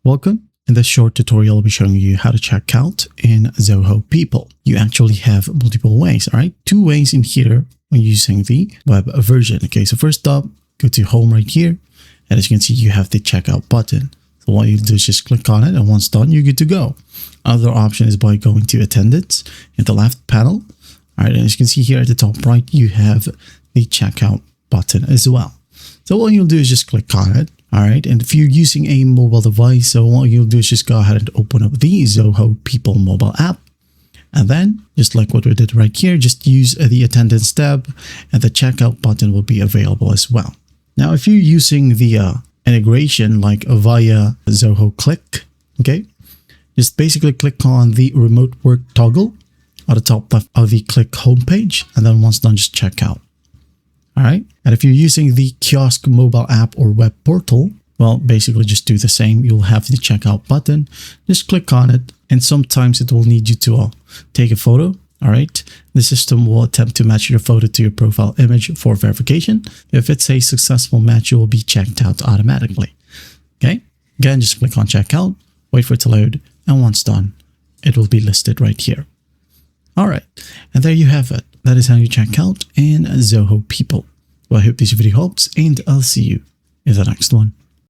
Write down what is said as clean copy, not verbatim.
Welcome. In this short tutorial, I'll be showing you how to check out in Zoho People. You actually have multiple ways, all right? Two ways in here when using the web version. Okay, so first up, go to home right here. And as you can see, you have the checkout button. So what you do is just click on it, and once done, you're good to go. Other option is by going to attendance in the left panel. All right, and as you can see here at the top right, you have the checkout button as well. So what you'll do is just click on it. All right, and if you're using a mobile device, so what you'll do is just go ahead and open up the Zoho People mobile app. And then, just like what we did right here, just use the attendance tab and the checkout button will be available as well. Now, if you're using the integration like via Zoho Click, okay, just basically click on the remote work toggle at the top left of the Click homepage. And then once done, just check out. All right. And if you're using the kiosk mobile app or web portal, well, basically just do the same. You'll have the checkout button. Just click on it. And sometimes it will need you to take a photo. All right. The system will attempt to match your photo to your profile image for verification. If it's a successful match, you will be checked out automatically. Okay. Again, just click on checkout, wait for it to load. And once done, it will be listed right here. All right. And there you have it. That is how you check out in Zoho People. Well, I hope this video helps, and I'll see you in the next one.